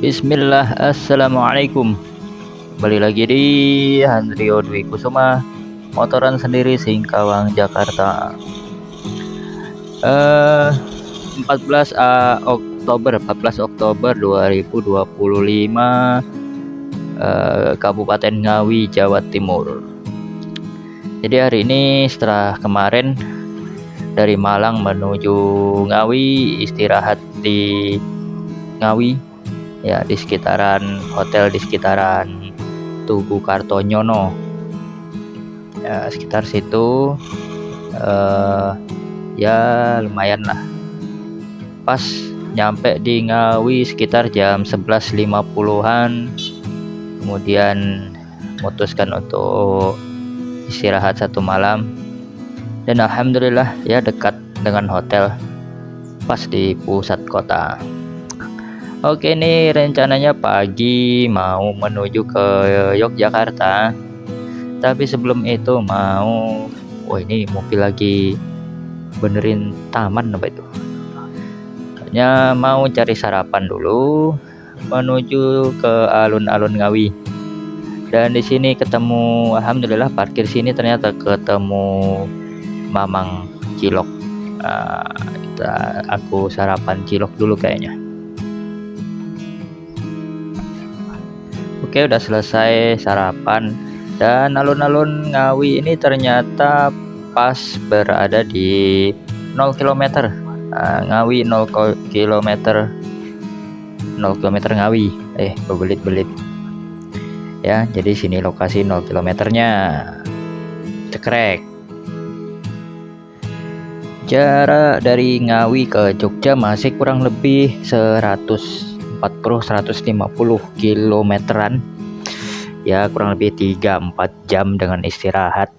Bismillah, assalamualaikum. Kembali lagi di Handrio Dwi Kusuma, motoran sendiri Singkawang, Jakarta. 14 Oktober 2025, Kabupaten Ngawi, Jawa Timur. Jadi hari ini setelah kemarin dari Malang menuju Ngawi, istirahat di Ngawi, ya, di sekitaran hotel di sekitaran Tugu Kartonyono, ya, sekitar situ. Ya lumayan lah. Pas nyampe di Ngawi sekitar jam 11.50-an, kemudian memutuskan untuk istirahat satu malam, dan alhamdulillah ya dekat dengan hotel, pas di pusat kota. Oke, ini rencananya pagi mau menuju ke Yogyakarta, tapi sebelum itu ini mobil lagi benerin taman apa itu, hanya mau cari sarapan dulu menuju ke alun-alun Ngawi. Dan di sini ketemu, alhamdulillah parkir sini ternyata ketemu Mamang Cilok. Aku sarapan cilok dulu kayaknya. Oke, udah selesai sarapan, dan alun-alun Ngawi ini ternyata pas berada di 0 km. Ngawi 0 km, 0 km Ngawi. Bebelit-belit. Ya, jadi sini lokasi 0 km-nya. Cekrek. Jarak dari Ngawi ke Jogja masih kurang lebih 150 kilometeran, ya kurang lebih 3-4 jam dengan istirahat.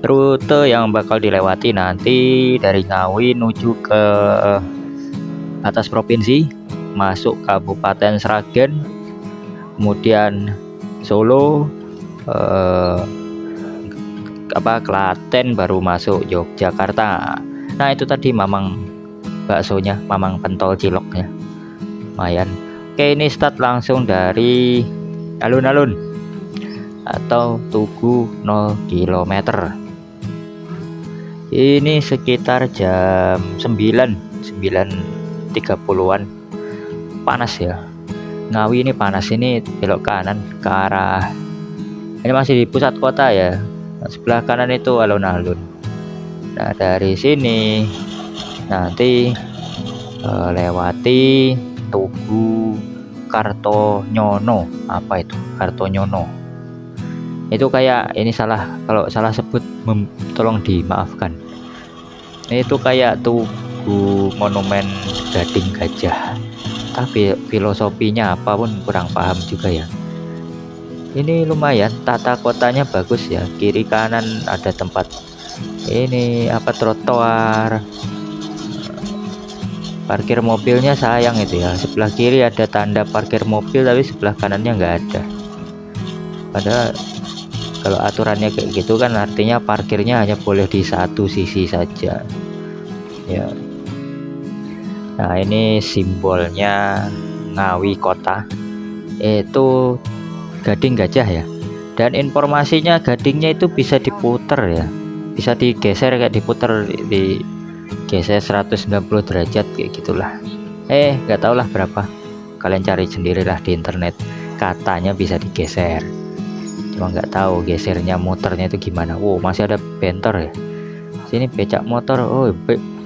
Rute yang bakal dilewati nanti dari Ngawi menuju ke atas provinsi, masuk Kabupaten Sragen, kemudian Solo, Klaten, baru masuk Yogyakarta. Nah itu tadi Mamang baksonya, Mamang pentol ciloknya, lumayan. Oke, ini start langsung dari alun-alun atau Tugu 0 km. Ini sekitar jam 9:30-an. Panas ya, Ngawi ini panas. Ini belok kanan ke arah, ini masih di pusat kota ya, sebelah kanan itu alun-alun. Nah dari sini nanti lewati Tugu Kartonyono. Apa itu Kartonyono? Itu kayak, ini salah, kalau salah sebut tolong dimaafkan. Itu kayak tugu monumen Gading Gajah, tapi filosofinya apapun kurang paham juga ya. Ini lumayan, tata kotanya bagus ya, kiri kanan ada tempat ini trotoar. Parkir mobilnya sayang itu ya, sebelah kiri ada tanda parkir mobil tapi sebelah kanannya nggak ada. Padahal kalau aturannya kayak gitu kan artinya parkirnya hanya boleh di satu sisi saja ya. Nah ini simbolnya Ngawi kota, itu Gading Gajah ya. Dan informasinya gadingnya itu bisa diputer ya, bisa digeser, kayak diputer, digeser 190 derajat kayak gitulah. Nggak tahu lah berapa, kalian cari sendirilah di internet. Katanya bisa digeser, cuma nggak tahu gesernya, muternya itu gimana. Masih ada bentor ya sini, becak motor.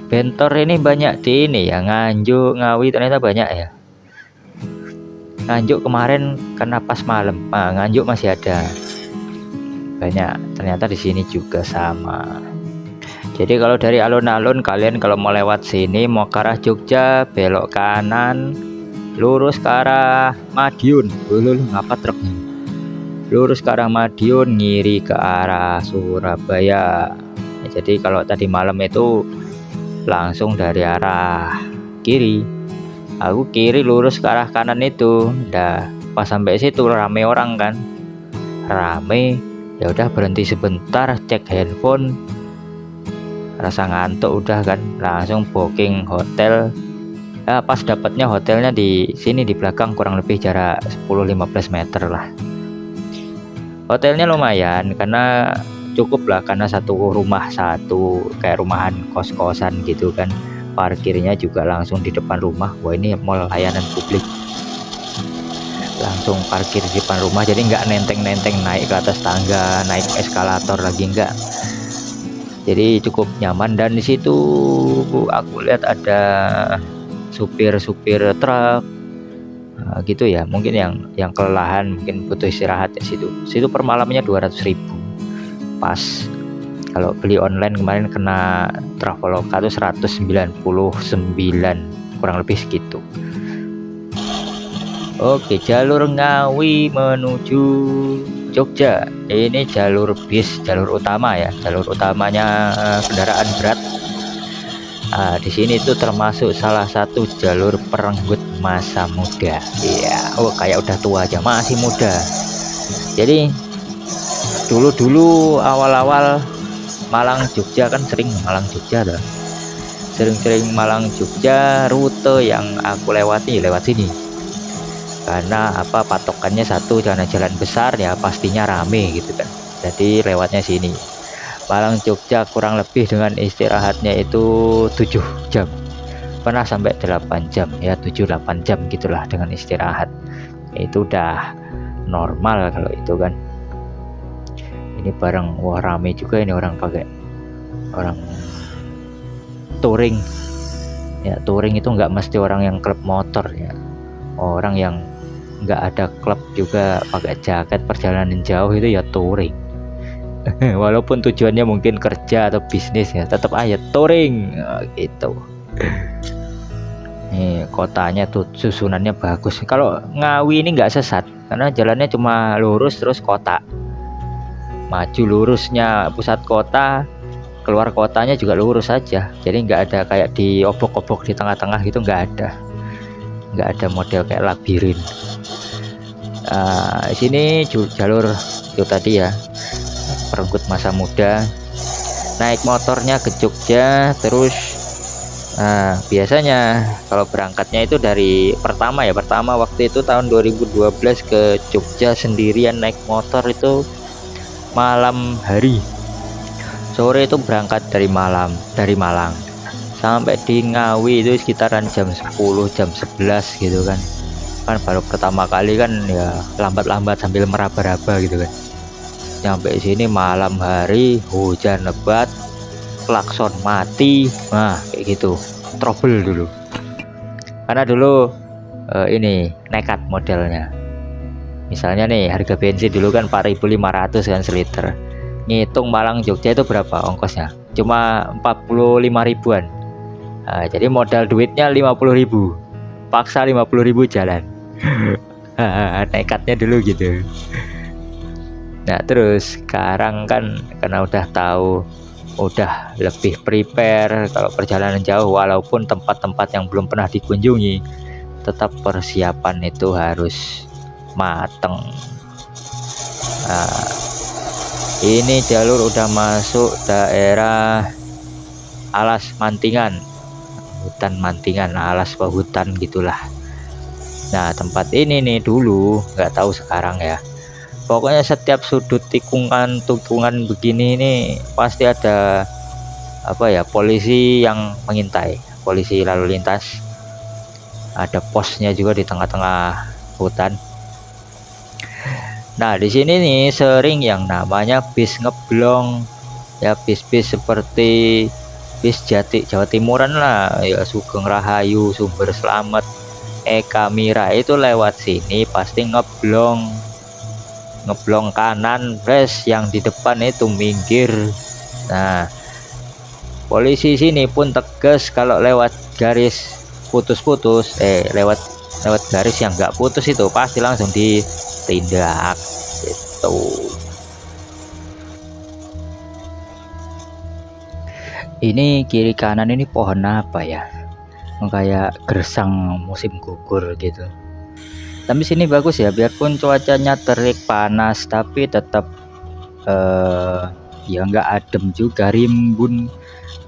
Bentor ini banyak di ini ya, Nganjuk, Ngawi ternyata banyak ya. Nganjuk kemarin karena pas malam, Nganjuk masih ada banyak. Ternyata di sini juga sama. Jadi kalau dari alun-alun, kalian kalau mau lewat sini, mau ke arah Jogja, belok kanan, lurus ke arah Madiun. Ngapa truknya? Lurus ke arah Madiun, ngiri ke arah Surabaya. Jadi kalau tadi malam itu langsung dari arah kiri, aku kiri lurus ke arah kanan itu. Udah pas sampai situ rame orang kan, rame. Ya udah berhenti sebentar, cek handphone, rasa ngantuk udah kan, langsung booking hotel Pas dapatnya hotelnya di sini di belakang, kurang lebih jarak 10-15 meter lah. Hotelnya lumayan karena cukup lah, karena satu rumah, satu kayak rumahan kos-kosan gitu kan. Parkirnya juga langsung di depan rumah. Wah, ini mall layanan publik, langsung parkir di depan rumah, jadi nggak nenteng-nenteng naik ke atas tangga, naik eskalator lagi, nggak. Jadi cukup nyaman. Dan di situ aku lihat ada supir-supir truk, gitu ya, mungkin yang kelelahan, mungkin butuh istirahat di situ per malamnya 200.000 pas. Kalau beli online kemarin kena Traveloka tuh 199, kurang lebih segitu. Oke, jalur Ngawi menuju Jogja, ini jalur bis, jalur utama ya, jalur utamanya kendaraan berat. Di sini tuh termasuk salah satu jalur perenggut masa muda. Iya, kayak udah tua aja masih muda. Jadi dulu awal-awal Malang Jogja kan sering Malang Jogja dah. Sering-sering Malang Jogja, rute yang aku lewati lewat sini. Karena patokannya satu, karena jalan besar ya pastinya rame gitu kan. Jadi lewatnya sini. Malang Jogja kurang lebih dengan istirahatnya itu 7 jam. Pernah sampai 8 jam ya, 7-8 jam gitulah dengan istirahat. Itu udah normal kalau itu kan. Ini bareng, wah rame juga ini, orang touring ya. Touring itu nggak mesti orang yang klub motor ya, orang yang nggak ada klub juga pakai jaket perjalanan jauh itu ya touring. Walaupun tujuannya mungkin kerja atau bisnis ya, tetap aja touring gitu. Nih kotanya tuh susunannya bagus. Kalau Ngawi ini nggak sesat karena jalannya cuma lurus terus kota, maju lurusnya pusat kota, keluar kotanya juga lurus saja. Jadi nggak ada kayak di obok-obok di tengah-tengah gitu, nggak ada model kayak labirin. Sini jalur itu tadi ya, perenggut masa muda. Naik motornya ke Jogja terus. Biasanya kalau berangkatnya itu dari pertama waktu itu tahun 2012 ke Jogja sendirian naik motor itu malam hari. Sore itu berangkat dari Malang sampai di Ngawi itu sekitaran jam 10 jam 11 gitu kan baru pertama kali kan ya, lambat-lambat sambil meraba-raba gitu kan. Sampai sini malam hari, hujan lebat, klakson mati, nah kayak gitu, trouble dulu. Karena dulu ini nekat modelnya. Misalnya nih harga bensin dulu kan 4.500 kan seliter. Ngitung Malang Jogja itu berapa ongkosnya? Cuma 45 ribuan. Jadi modal duitnya 50.000. Paksa 50.000 jalan. Nekatnya dulu gitu. Nah terus sekarang kan karena udah tahu, udah lebih prepare kalau perjalanan jauh, walaupun tempat-tempat yang belum pernah dikunjungi, tetap persiapan itu harus mateng. Ini jalur udah masuk daerah Alas Mantingan, hutan Mantingan, alas hutan gitulah. Nah tempat ini nih dulu, nggak tahu sekarang ya, pokoknya setiap sudut tikungan begini ini pasti ada polisi yang mengintai, polisi lalu lintas. Ada posnya juga di tengah-tengah hutan. Nah di sini nih sering yang namanya bis ngeblong ya, bis-bis seperti bis Jawa Timuran lah ya, Sugeng Rahayu, Sumber Slamet, Eka Mira itu lewat sini pasti ngeblong kanan, res yang di depan itu minggir. Nah polisi sini pun tegas kalau lewat garis putus-putus, lewat garis yang nggak putus itu pasti langsung ditindak gitu. Ini kiri kanan ini pohon apa ya, kayak gersang musim gugur gitu. Tapi sini bagus ya, biarpun cuacanya terik panas tapi tetap ya nggak adem juga, rimbun.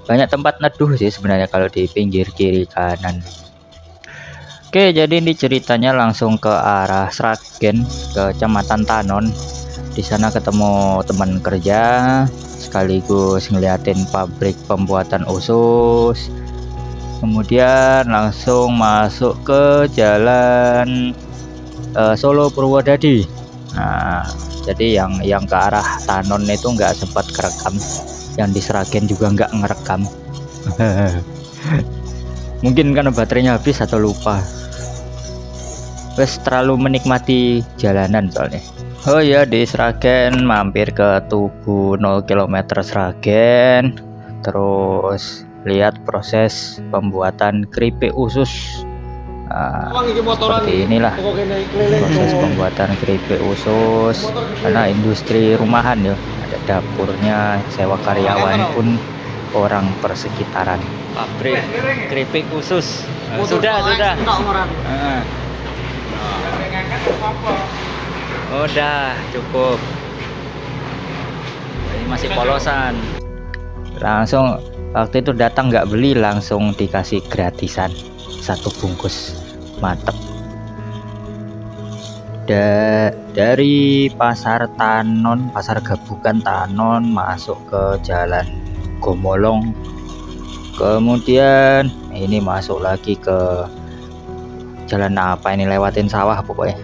Banyak tempat neduh sih sebenarnya kalau di pinggir kiri kanan. Oke, jadi ini ceritanya langsung ke arah Sragen, ke Kecamatan Tanon. Di sana ketemu teman kerja, sekaligus ngeliatin pabrik pembuatan usus. Kemudian langsung masuk ke jalan Solo Purwodadi. Nah, jadi yang ke arah Tanon itu nggak sempat kerekam, yang di Sragen juga nggak ngerekam. Mungkin karena baterainya habis atau lupa. Wes terlalu menikmati jalanan soalnya. Oh ya, di Sragen mampir ke Tugu 0 km Sragen, terus lihat proses pembuatan keripik usus. Nah, seperti inilah proses pembuatan keripik usus, karena industri rumahan ya, ada dapurnya, sewa karyawan pun orang persekitaran. Pabrik keripik usus. Sudah. Udah cukup. Ini masih polosan. Langsung waktu itu datang nggak beli, langsung dikasih gratisan 1 bungkus, mantep. Dari pasar Tanon, pasar gabungan Tanon, masuk ke jalan Gomolong, kemudian ini masuk lagi ke jalan apa ini, lewatin sawah pokoknya.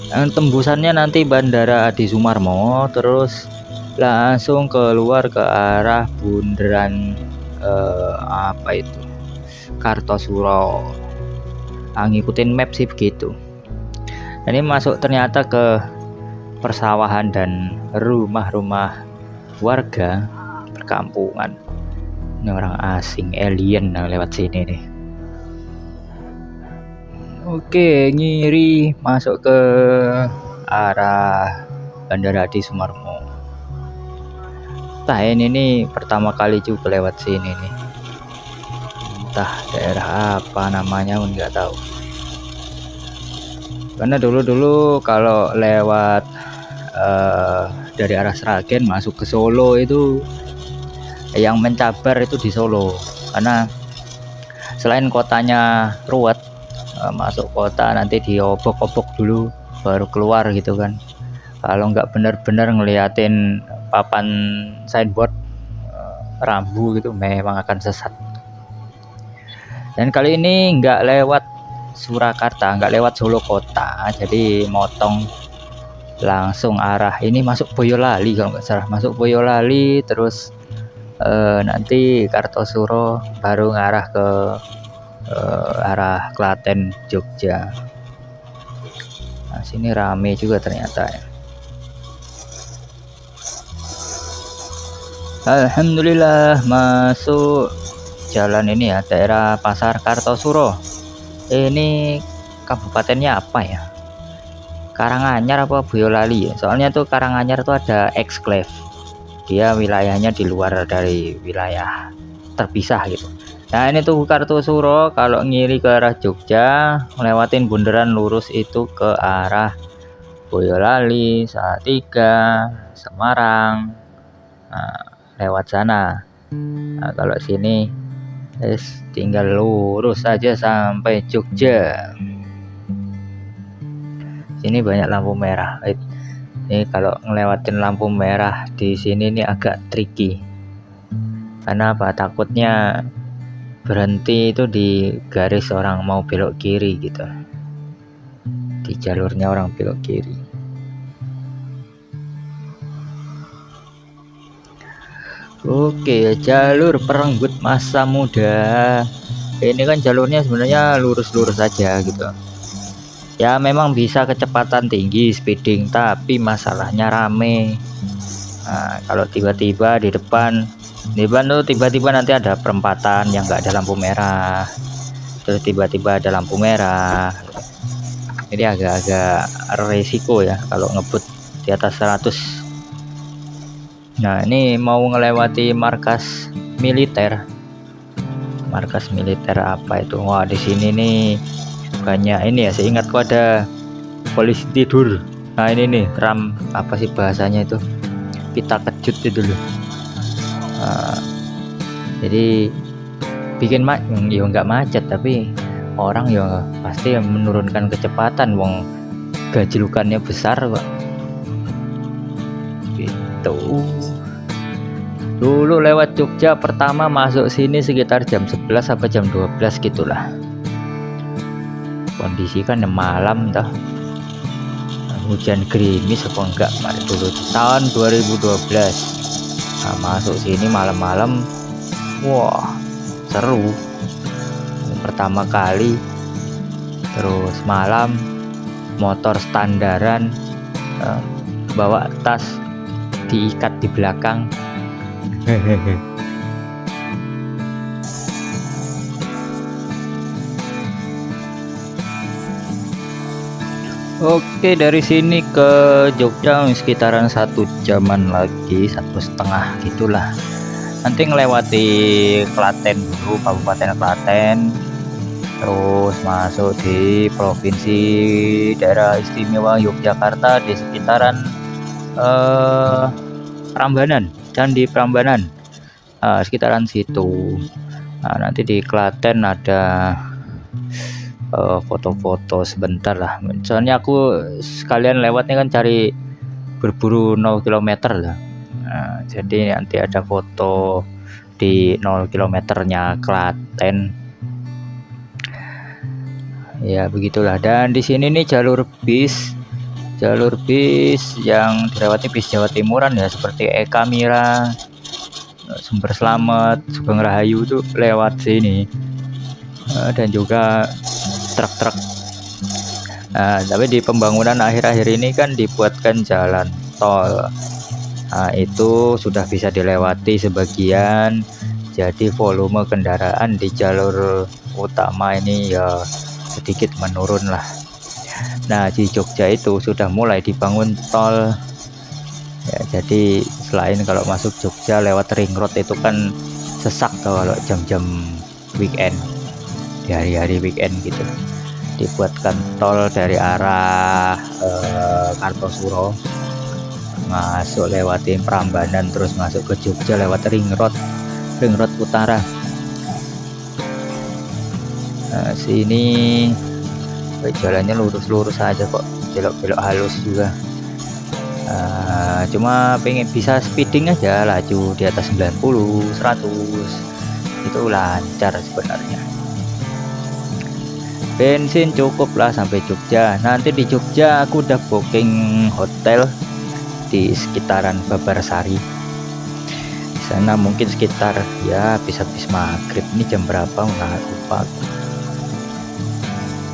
Tembusannya nanti Bandara Adi Sumarmo, terus langsung keluar ke arah bundaran apa itu, Kartosuro. Ngikutin map sih begitu. Ini masuk ternyata ke persawahan dan rumah-rumah warga perkampungan. Ini orang asing, alien lewat sini nih. Oke, ngiri masuk ke arah Bandara Adi Sumarmo. Entah ini pertama kali juga lewat sini nih. Entah daerah apa namanya pun nggak tahu. Karena dulu kalau lewat dari arah Sragen masuk ke Solo itu yang mencabar itu di Solo. Karena selain kotanya ruwet, masuk kota nanti diobok-obok dulu baru keluar gitu kan. Kalau nggak benar-benar ngeliatin papan signboard rambu gitu, memang akan sesat. Dan kali ini nggak lewat Surakarta, nggak lewat Solo kota, jadi motong langsung arah ini, masuk Boyolali kalau nggak salah, masuk Boyolali terus nanti Kartosuro, baru ngarah ke arah Klaten, Jogja. Nah, sini rame juga ternyata ya. Alhamdulillah masuk jalan ini ya, daerah Pasar Kartosuro. Ini kabupatennya apa ya? Karanganyar apa Boyolali ya? Soalnya tuh Karanganyar tuh ada eksklave. Dia wilayahnya di luar dari wilayah terpisah gitu. Nah ini tuh Kartosuro, kalau ngiri ke arah Jogja ngelewatin bundaran lurus itu ke arah Boyolali, Salatiga, Semarang. Nah, lewat sana. Nah, kalau sini tinggal lurus saja sampai Jogja. Sini banyak lampu merah. Ini kalau ngelewatin lampu merah di sini ini agak tricky. Karena apa? Takutnya berhenti itu di garis orang mau belok kiri gitu, di jalurnya orang belok kiri. Oke, jalur Perenggut Masa Muda. Ini kan jalurnya sebenarnya lurus-lurus saja gitu. Ya memang bisa kecepatan tinggi, speeding, tapi masalahnya rame. Nah, kalau tiba-tiba di depan tuh tiba-tiba nanti ada perempatan yang nggak ada lampu merah, terus tiba-tiba ada lampu merah, jadi agak-agak resiko ya kalau ngebut di atas 100. Nah ini mau ngelewati markas militer apa itu. Wah di sini nih banyak ini ya, seingatku ada polisi tidur. Nah ini nih ram apa sih bahasanya itu, pita kejut itu dulu. Jadi bikin ya nggak macet, tapi orang ya pasti menurunkan kecepatan, wong gajlukannya besar Pak. Gitu. Dulu lewat Jogja pertama masuk sini sekitar jam 11 sampai jam 12 gitulah. Kondisi kan malam toh, hujan gerimis apa enggak pada dulu tahun 2012. Nah, masuk sini malam-malam, wah seru, pertama kali. Terus malam motor standaran, bawa tas diikat di belakang. Oke, dari sini ke Jogja sekitaran 1 jaman lagi, 1,5 gitulah. Nanti ngelewati Klaten dulu, Kabupaten Klaten, terus masuk di Provinsi Daerah Istimewa Yogyakarta di sekitaran Prambanan, Candi Prambanan, sekitaran situ. Nah, nanti di Klaten ada foto-foto sebentar lah, soalnya aku sekalian lewatnya kan cari berburu 0 km lah. Nah, jadi nanti ada foto di 0 km-nya Klaten. Ya begitulah. Dan di sini nih jalur bis yang dilewati bis Jawa Timuran ya, seperti Eka Mira, Sumber Slamet, Sugeng Rahayu tuh lewat sini. Dan juga truk-truk. Nah, tapi di pembangunan akhir-akhir ini kan dibuatkan jalan tol. Nah, itu sudah bisa dilewati sebagian, jadi volume kendaraan di jalur utama ini ya sedikit menurun lah. Nah, di Jogja itu sudah mulai dibangun tol ya, jadi selain kalau masuk Jogja lewat ring road itu kan sesak kalau jam-jam weekend, di hari-hari weekend gitu. Dibuatkan tol dari arah Kartosuro, masuk lewatin Prambanan, terus masuk ke Jogja lewat ring road utara. Nah, sini jalannya lurus-lurus aja kok, belok-belok halus juga. Cuma pengen bisa speeding aja, laju di atas 90, 100 itu lancar sebenarnya. Bensin cukup lah sampai Jogja. Nanti di Jogja aku udah booking hotel di sekitaran Babarsari. Di sana mungkin sekitar ya habis maghrib. Ini jam berapa nggak lupa.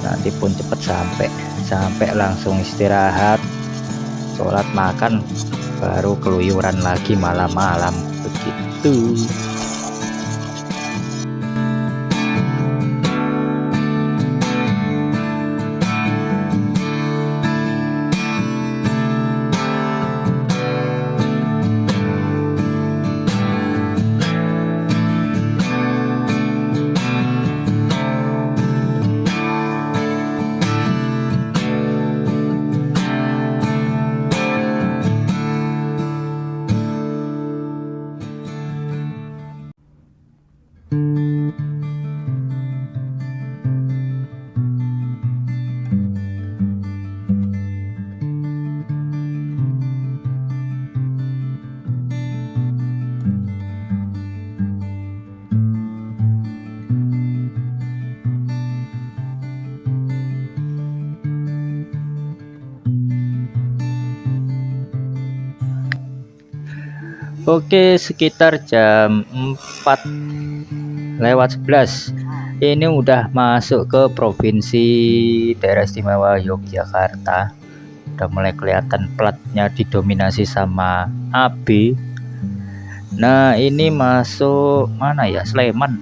Nanti pun cepet sampai langsung istirahat, sholat, makan, baru keluyuran lagi malam-malam begitu. Oke, sekitar jam 4:11 ini udah masuk ke Provinsi Daerah Istimewa Yogyakarta. Udah mulai kelihatan platnya didominasi sama AB. Nah, ini masuk mana ya? Sleman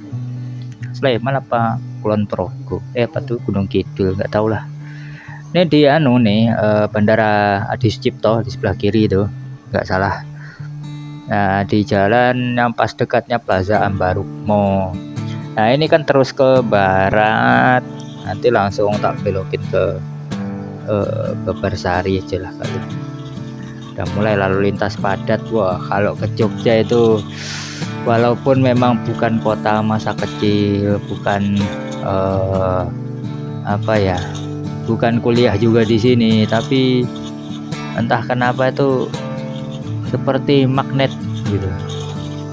apa Kulon Progo? Apa tuh Gunung Kidul, nggak tahu lah. Ini di Bandara Adi Sucipto di sebelah kiri itu, nggak salah. Nah, di jalan yang pas dekatnya Plaza Ambarukmo. Nah, ini kan terus ke barat, nanti langsung tak belokin ke Babarsari aja lah kali. Udah mulai lalu lintas padat. Wah, kalau ke Jogja itu walaupun memang bukan kota masa kecil, bukan apa ya, bukan kuliah juga di sini, tapi entah kenapa itu seperti magnet gitu.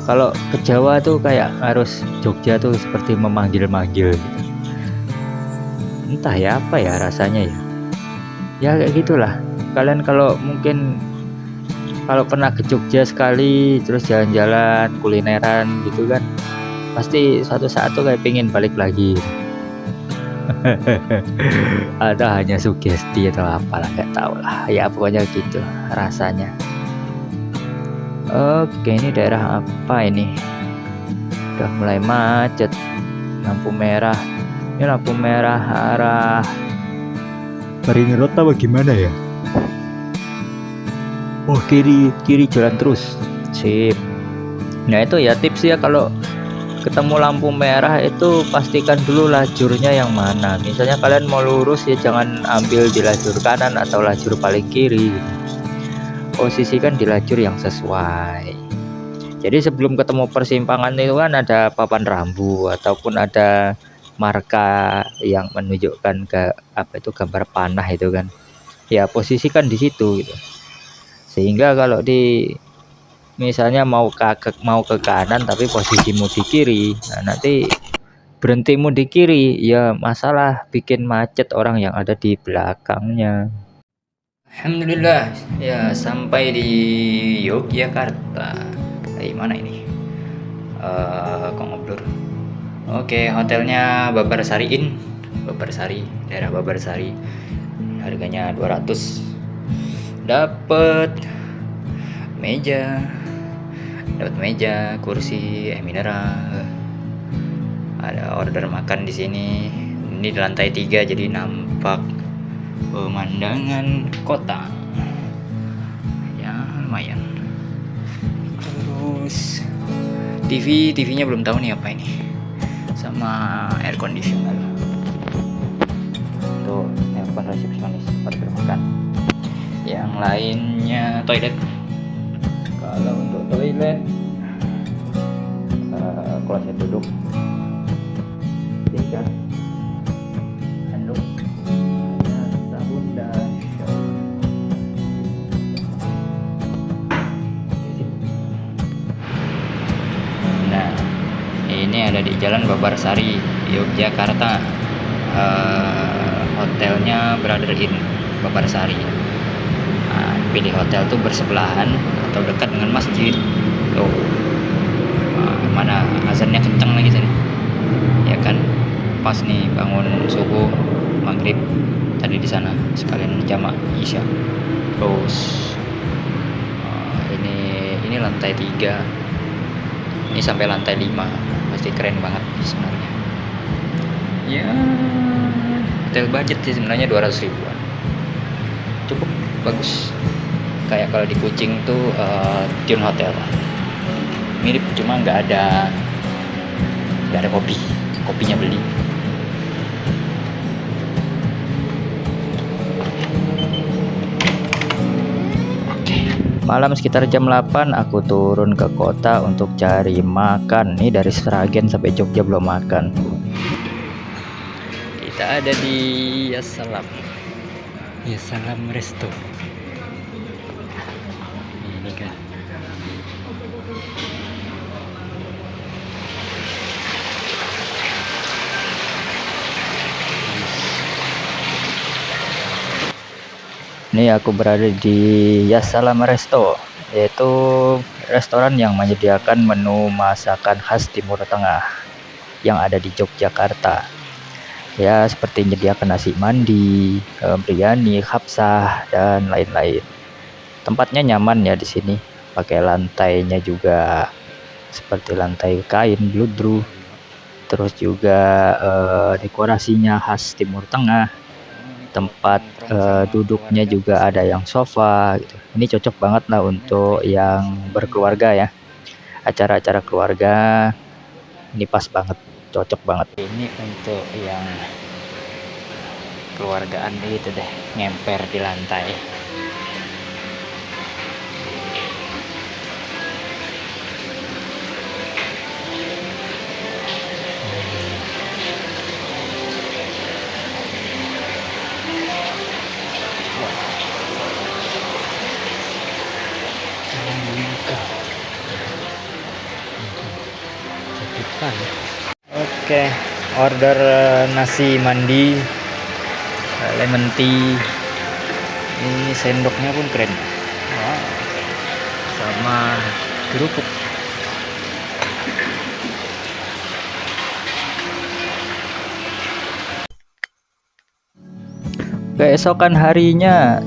Kalau ke Jawa tuh kayak harus Jogja tuh seperti memanggil-manggil gitu. Entah ya apa ya rasanya ya. Ya kayak gitulah. Kalian kalau mungkin kalau pernah ke Jogja sekali terus jalan-jalan kulineran gitu kan, pasti suatu saat tuh kayak pengen balik lagi. Ada hanya sugesti atau apalah nggak tahu lah. Ya pokoknya gitu rasanya. Oke, ini daerah apa ini? Udah mulai macet. Lampu merah. Ini lampu merah arah Marinir apa gimana ya? Oh, kiri jalan terus. Sip. Nah, itu ya tips ya, kalau ketemu lampu merah itu pastikan dulu lajurnya yang mana. Misalnya kalian mau lurus ya jangan ambil di lajur kanan atau lajur paling kiri. Posisikan di lajur yang sesuai. Jadi sebelum ketemu persimpangan itu kan ada papan rambu ataupun ada marka yang menunjukkan ke apa itu gambar panah itu kan. Ya posisikan di situ gitu. Sehingga kalau di misalnya mau ke kanan tapi posisimu di kiri, nah nanti berhentimu di kiri ya masalah bikin macet orang yang ada di belakangnya. Alhamdulillah ya sampai di Yogyakarta. Mana ini? Kok ngobrol. Oke, hotelnya Babarsari Inn. Babarsari, daerah Babarsari. Harganya 200. Dapat meja, kursi, mineral. Ada order makan di sini. Ini di lantai 3 jadi nampak pemandangan kota. Ya, lumayan. Terus TV-nya belum tahu nih apa ini. Sama air conditioner. Itu handphone resepsionis order makan. Yang lainnya toilet. Kalau untuk toilet kloset duduk 3 handuk, ada sabun dan shower. Nah, ini ada di Jalan Babarsari, Yogyakarta. Hotelnya Brother Inn Babarsari. Nah, pilih hotel tuh bersebelahan atau dekat dengan masjid. Tuh, mana azannya kencang lagi tadi. Ya kan, pas nih bangun subuh maghrib tadi di sana sekalian jamak isya. Terus ini lantai 3, ini sampai lantai 5, pasti keren banget sebenarnya ya. Hotel budget sih sebenarnya 200 ribuan, cukup bagus. Kayak kalau di Kucing tuh Tune Hotel mirip, cuma nggak ada kopinya beli. Malam sekitar jam 8 aku turun ke kota untuk cari makan. Nih dari Sragen sampai Jogja belum makan. Kita ada di Yasalam Resto. Ini kan. Ini aku berada di Yasalam Resto, yaitu restoran yang menyediakan menu masakan khas Timur Tengah yang ada di Yogyakarta. Ya, seperti menyediakan nasi mandi, biryani, kapsah, dan lain-lain. Tempatnya nyaman ya di sini. Pakai lantainya juga seperti lantai kain bludru. Terus juga dekorasinya khas Timur Tengah. Tempat duduknya juga ada yang sofa gitu. Ini cocok banget lah untuk yang berkeluarga ya, acara-acara keluarga. Ini pas banget, cocok banget. Ini untuk yang keluargaan gitu deh, ngemper di lantai. Oke, order nasi mandi, lemon tea. Ini sendoknya pun keren. Wow. Sama kerupuk. Keesokan harinya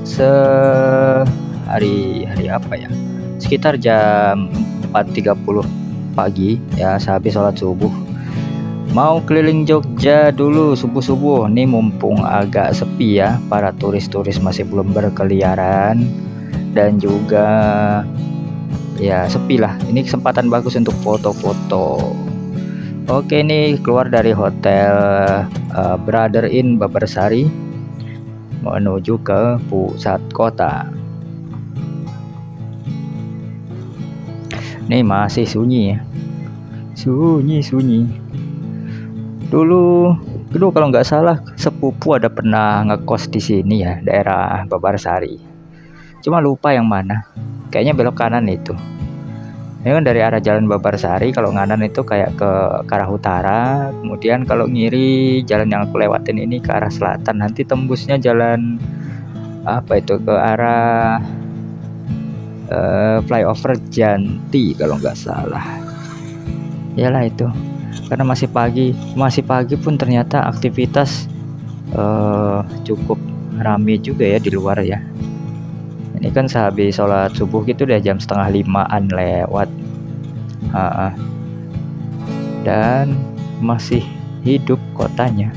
hari apa ya? Sekitar jam 4.30 pagi ya, sehabis sholat subuh. Mau keliling Jogja dulu subuh-subuh. Nih mumpung agak sepi ya, para turis-turis masih belum berkeliaran dan juga ya sepi lah. Ini kesempatan bagus untuk foto-foto. Oke, nih keluar dari hotel Brother Inn Babarsari menuju ke pusat kota. Nih masih sunyi ya, sunyi. Dulu kalau nggak salah sepupu ada pernah ngekos di sini ya, daerah Babarsari. Cuma lupa yang mana. Kayaknya belok kanan itu. Ini kan dari arah jalan Babarsari, kalau nganan itu kayak ke arah utara. Kemudian kalau ngiri jalan yang aku lewatin ini ke arah selatan. Nanti tembusnya jalan apa itu ke arah flyover Janti kalau nggak salah. Iyalah itu. Karena masih pagi pun ternyata aktivitas cukup ramai juga ya di luar ya. Ini kan sehabis sholat subuh gitu udah jam 4:30 lewat. Dan masih hidup kotanya.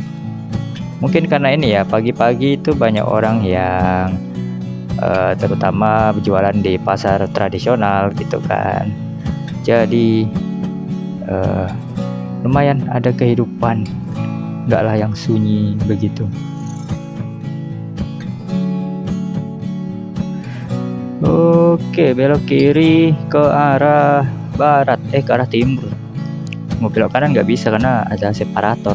Mungkin karena ini ya, pagi-pagi itu banyak orang yang terutama berjualan di pasar tradisional gitu kan. Jadi lumayan ada kehidupan, nggak lah yang sunyi begitu. Oke, belok kiri ke arah barat, ke arah timur. Mau belok kanan nggak bisa karena ada separator.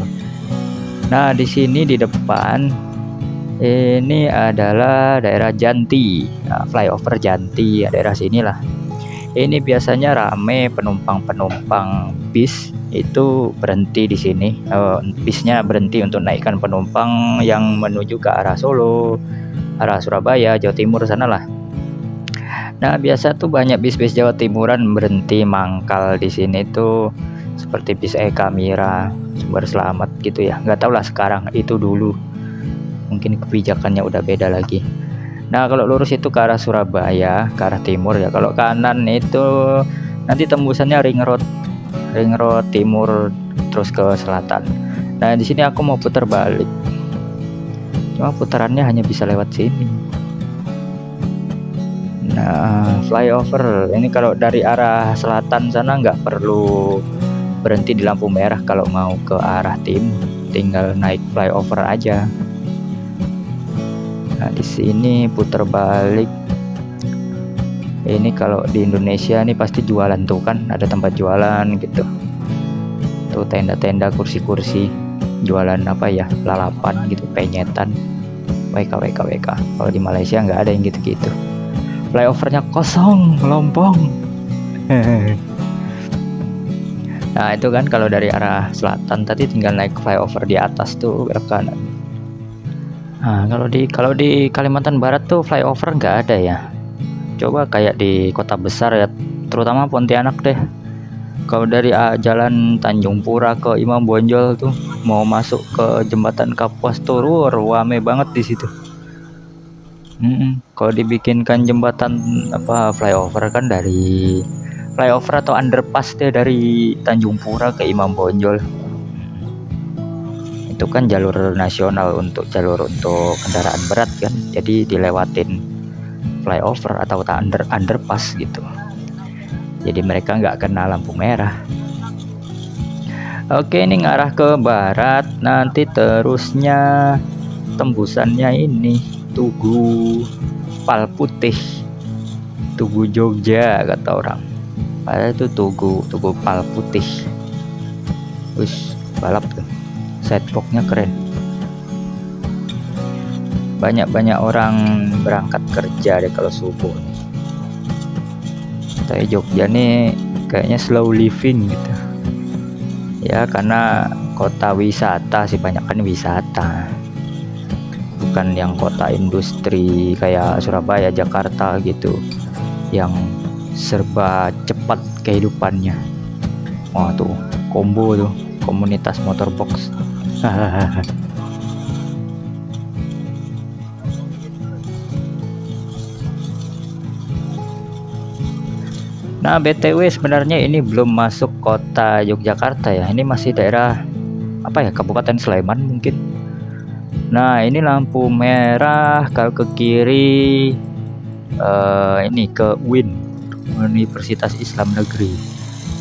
Nah, di sini di depan ini adalah daerah Janti, flyover Janti, ya, daerah sinilah. Ini biasanya rame penumpang bis itu berhenti di sini. Bisnya berhenti untuk naikkan penumpang yang menuju ke arah Solo, arah Surabaya, Jawa Timur sana lah. Nah, biasa tuh banyak bis-bis Jawa Timuran berhenti mangkal di sini tuh, seperti bis Eka Mira, Sumber Selamat gitu ya. Nggak tahu lah sekarang, itu dulu. Mungkin kebijakannya udah beda lagi. Nah, kalau lurus itu ke arah Surabaya, ke arah timur ya. Kalau kanan itu nanti tembusannya ring road timur terus ke selatan. Nah, di sini aku mau putar balik. Cuma putarannya hanya bisa lewat sini. Nah, flyover ini kalau dari arah selatan sana nggak perlu berhenti di lampu merah kalau mau ke arah timur, tinggal naik flyover aja. Nah, di sini putar balik. Ini kalau di Indonesia nih pasti jualan tuh kan, ada tempat jualan gitu. Tuh tenda-tenda, kursi-kursi, jualan apa ya, lalapan gitu, penyetan, WK. Kalau di Malaysia nggak ada yang gitu-gitu. Flyovernya kosong, melompong. Nah, itu kan kalau dari arah selatan tadi tinggal naik flyover di atas tuh belok kanan. Nah, kalau di Kalimantan Barat tuh flyover nggak ada ya. Coba kayak di kota besar ya, terutama Pontianak deh. Kalau dari jalan Tanjung Pura ke Imam Bonjol tuh mau masuk ke jembatan Kapuas tuh rame banget di situ. Kalau dibikinkan jembatan apa flyover kan dari flyover atau underpass deh dari Tanjung Pura ke Imam Bonjol. Itu kan jalur nasional untuk kendaraan berat kan, jadi dilewatin flyover atau underpass gitu. Jadi mereka nggak kena lampu merah. Oke, ini ngarah ke barat, nanti terusnya tembusannya ini Tugu Pal Putih, Tugu Jogja kata orang. Padahal itu Tugu Pal Putih. Wis balap tuh, sidewalknya keren. Banyak orang berangkat kerja deh kalau subuh. Tapi Jogja nih kayaknya slow living gitu. Ya karena kota wisata sih, banyak kan wisata, bukan yang kota industri kayak Surabaya, Jakarta gitu yang serba cepat kehidupannya. Wah tuh combo tuh, komunitas motorbox. Nah, BTW sebenarnya ini belum masuk kota Yogyakarta ya. Ini masih daerah apa ya? Kabupaten Sleman mungkin. Nah, ini lampu merah kalau ke kiri ini ke UIN, Universitas Islam Negeri.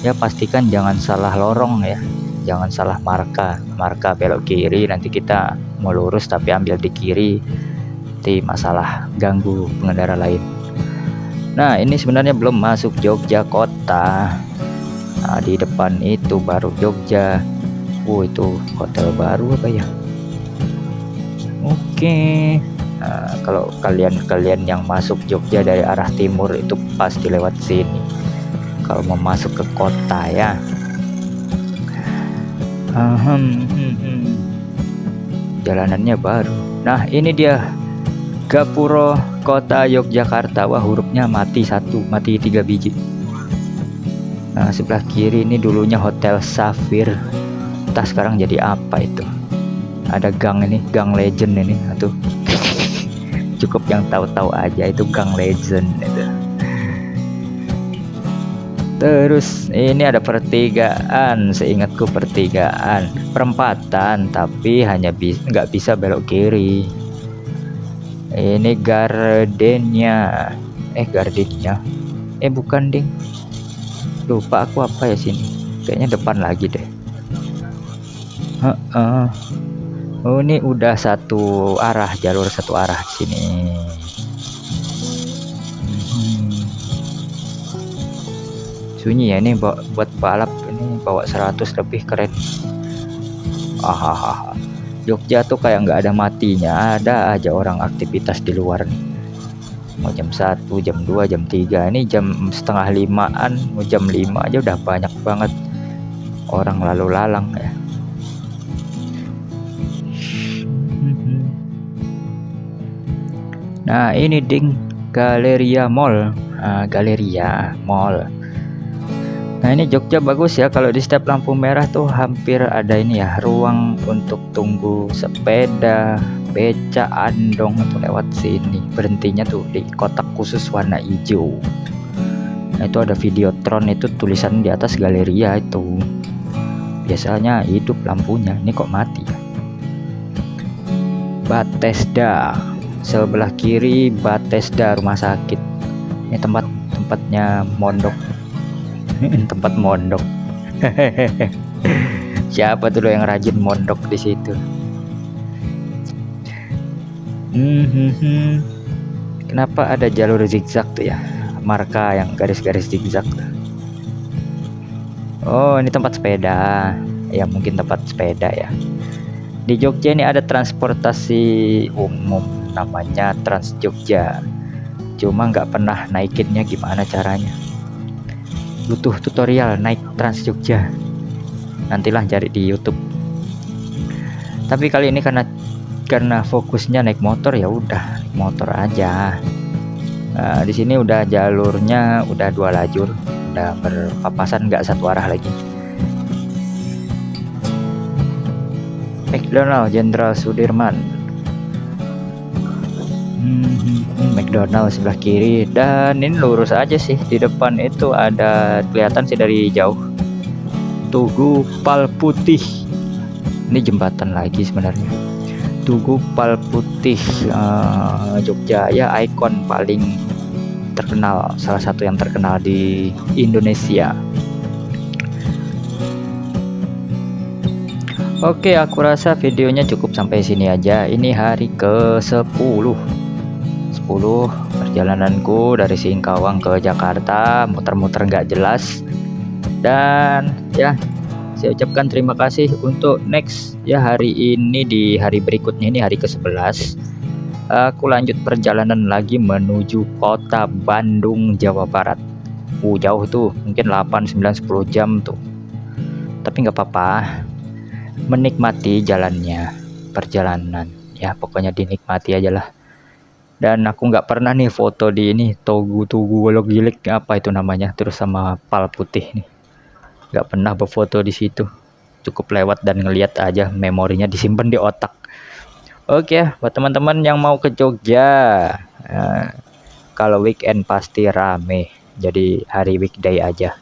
Ya pastikan jangan salah lorong ya. Jangan salah marka. Marka belok kiri, nanti kita mau lurus tapi ambil di kiri. Nanti masalah, ganggu pengendara lain. Nah, ini sebenarnya belum masuk Jogja kota. Nah, di depan itu baru Jogja. Itu hotel baru apa ya? Oke. Nah, kalau kalian yang masuk Jogja dari arah timur itu pasti lewat sini. Kalau mau masuk ke kota ya. Jalanannya baru. Nah, ini dia Gapuro Kota Yogyakarta. Wah, hurufnya mati 1, mati 3 biji. Nah, sebelah kiri ini dulunya Hotel Safir. Entah sekarang jadi apa itu. Ada gang ini, Gang Legend ini. Aduh. Cukup yang tahu-tahu aja itu Gang Legend itu. Terus ini ada pertigaan, seingatku pertigaan, perempatan, tapi hanya nggak bisa belok kiri. Ini gardennya, bukan ding, lupa aku apa ya sini, kayaknya depan lagi deh. Oh, ini udah satu arah, jalur satu arah sini. Sunyi ya ini, buat balap ini bawa 100 lebih, keren. Jogja tuh kayak nggak ada matinya, ada aja orang aktivitas di luar nih. Mau jam 1, jam 2, jam 3, ini jam setengah 5-an, mau jam 5 aja udah banyak banget orang lalu lalang ya. Nah, ini ding Galeria Mall. Galeria Mall. Nah, ini Jogja bagus ya, kalau di setiap lampu merah tuh hampir ada ini ya, ruang untuk tunggu sepeda, beca, andong itu lewat sini. Berhentinya tuh di kotak khusus warna hijau. Nah, itu ada Videotron, itu tulisan di atas Galeria itu. Biasanya hidup lampunya, ini kok mati ya. Bethesda. Sebelah kiri Bethesda rumah sakit. Ini tempatnya mondok. Tempat mondok. Siapa dulu yang rajin mondok di situ? Kenapa ada jalur zigzag tuh ya? Marka yang garis-garis zigzag. Oh, ini tempat sepeda. Ya mungkin tempat sepeda ya. Di Jogja ini ada transportasi umum namanya Trans Jogja. Cuma nggak pernah naikinnya gimana caranya. Butuh tutorial naik Trans Jogja, nantilah cari di YouTube. Tapi kali ini karena fokusnya naik motor, ya udah motor aja. Nah, di sini udah jalurnya udah 2 lajur, udah berpapasan, nggak satu arah lagi. McDonald Jenderal Sudirman. McDonald sebelah kiri, dan ini lurus aja sih. Di depan itu ada, kelihatan sih dari jauh, Tugu Pal Putih. Ini jembatan lagi sebenarnya. Tugu Pal Putih, Jogja ya, ikon paling terkenal, salah satu yang terkenal di Indonesia. Oke, aku rasa videonya cukup sampai sini aja. Ini hari ke-10 perjalananku dari Singkawang ke Jakarta, muter-muter nggak jelas. Dan ya, saya ucapkan terima kasih. Untuk next ya, hari ini, di hari berikutnya, ini hari ke-11, aku lanjut perjalanan lagi menuju kota Bandung, Jawa Barat. Jauh tuh, mungkin 8, 9, 10 jam tuh, tapi nggak apa-apa. menikmati jalannya, perjalanan ya, pokoknya dinikmati aja lah. Dan aku nggak pernah nih foto di ini Tugu Wologilik apa itu namanya, terus sama Pal Putih nih, nggak pernah berfoto di situ, cukup lewat dan ngeliat aja, memorinya disimpan di otak. Oke, buat teman-teman yang mau ke Jogja, kalau weekend pasti rame, jadi hari weekday aja.